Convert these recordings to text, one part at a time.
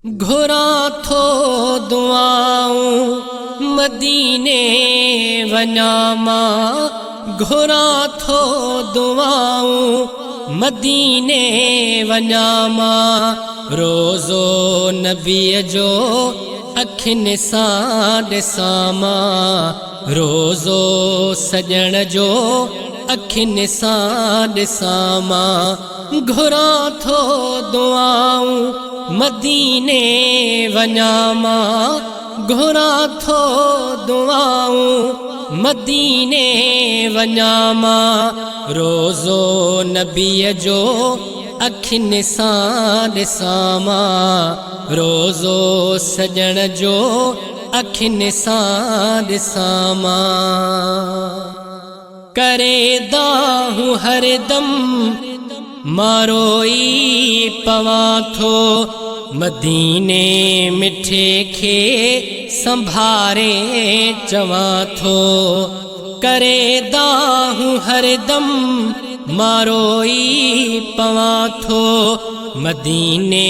घुरा थो दुआऊं मदीने वञा मां, घुरा थो दुआऊं मदीने वञा मां। रोज़ो नबीअ जो अखियुनि सां ॾिसां मां, रोज़ो सजण जो अखियुनि सां ॾिसां मां। घुरा थो दुआऊं मदीने वञा मां, घुरा थो दुआऊं मदीने वञा मां। रोज़ो नबीअ जो अखियुनि सां ॾिसां मां, रोज़ो सजण जो अखियुनि सां ॾिसां मां। करे दाहूं हरदम मारोई पवां थो, मदीने मिठे खे संभारे चवां थो। करे दाहूं हरदम मारोई पवां थो, मदीने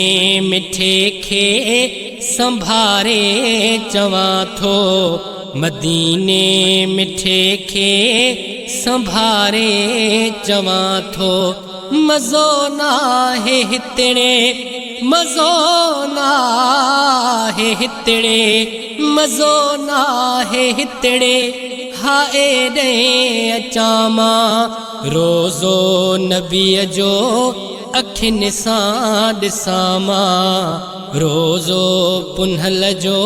मिठे खे संभारे चवां थो। मदीने मिठे खे संभारे चवां थो। मज़ो नाहे हितड़े, मज़ो नाहे हितड़े, मज़ो नाहे हितड़े, हाए ॾे अचां मां। रोज़ो नबीअ जो अखियुनि सां ॾिसां मां, रोज़ो पुन्हल जो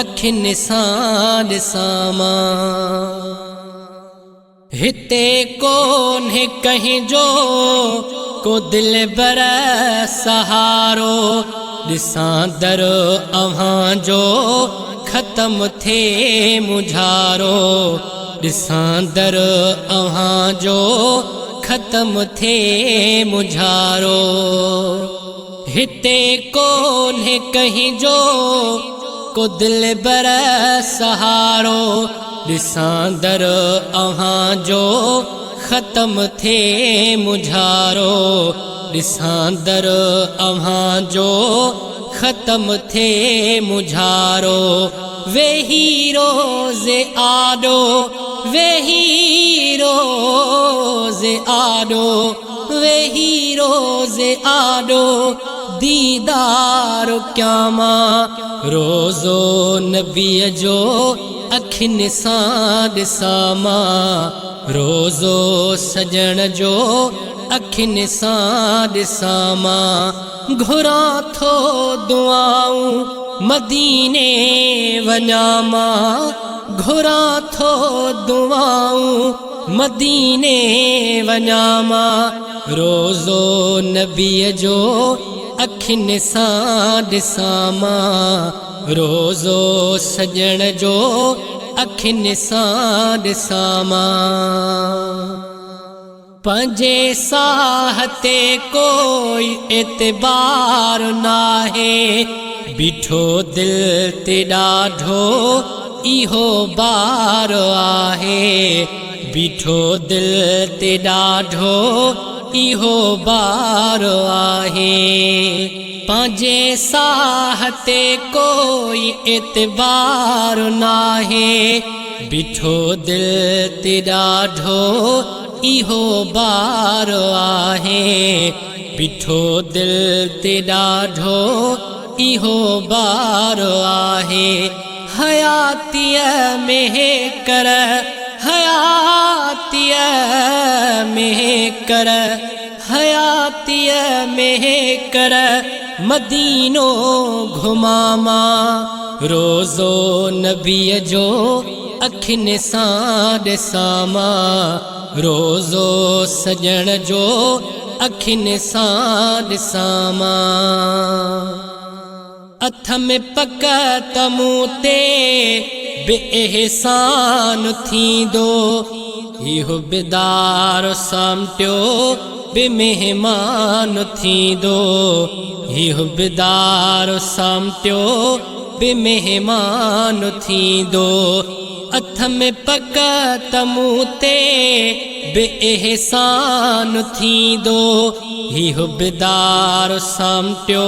अखियुनि सां ॾिसां मां। हिते कोन्हे कंहिंजो को दिलबर सहारो, ॾिसां दर अव्हां जो ख़त्म थिए मुझारो, ॾिसां दर अव्हां जो ख़त्म थिए मुझारो। हिते कोन्हे कंहिंजो को दिलबर सहारो, ॾिसां दर अव्हां जो ख़त्म थिए मुझारो, ॾिसां दर अव्हां जो ख़त्म थिए मुझारो। वेही रोज़े आॾो, वेही रोज़े आॾो, वेही रोज़े आॾो, दीदार कयां मां। रोज़ो नबीअ जो अखियुनि सां ॾिसां मां, रोज़ो सजण जो अखियुनि सां ॾिसां मां। घुरा थो दुआऊं मदीने वञा मां, घुरा थो दुआऊं मदीने वञा मां। रोज़ो नबीअ जो अखियुनि सां ॾिसां मां, रोज़ो सजण जो अखियुनि सां ॾिसां मां। पंहिंजे साह ते कोई एतबार नाहे, बीठो दिल ते ॾाढो इहो बार आहे, बीठो दिल ते ॾाढो इहो बार आहे। पंहिंजे साह ते कोई एतबार नाहे, बीठो दिल ते ॾाढो इहो बार आहे, बीठो दिल ते ॾाढो इहो बार आहे। हयातीअ में कर, हयातीअ में कर, हयातीअ में कर, मदीनो घुमां मां। रोज़ो नबीअ जो अखियुनि सां ॾिसां मां, रोज़ो सजण जो अखियुनि सां ॾिसां मां। अथ में पक त मूं ते बे एहसान थींदो, इहो बेदार सामटियो बे मेहमान थींदो, इहो बेदार सामटियो बे मेहमान थींदो। अथ में पक त मूं ते बे एहसान थींदो, इहो बेदार सामटियो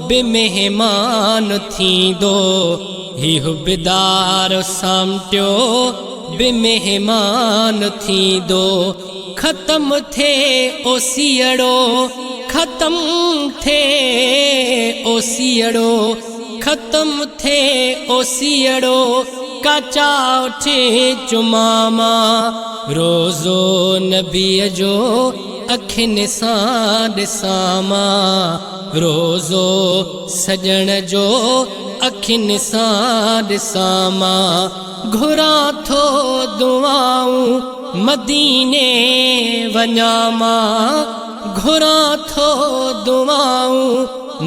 बेमेहमान थींदो ही हुबदार सामटियो बेमेहमान थींदो ख़त्म थे ओसियड़ो ख़त्म थे ओसियड़ो ख़त्म थे ओसियड़ो काचा उठे चुमामा रोज़ो नबीअ जो अखियुनि सां ॾिसामा रोज़ो सजण जो अखियुनि सां ॾिसामा घुरां थो दुआऊं मदीने वञामा घुरां थो दुआऊं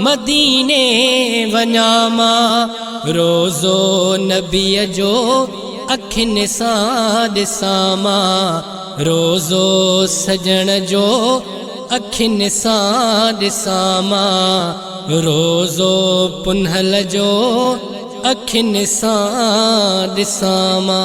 मदीने वञामा रोज़ो नबीअ जो अखियुनि सां ॾिसामा रोज़ो सजण जो अखियुनि सां ॾिसामा रोज़ो पुन्हल जो अखियुनि सां ॾिसामा।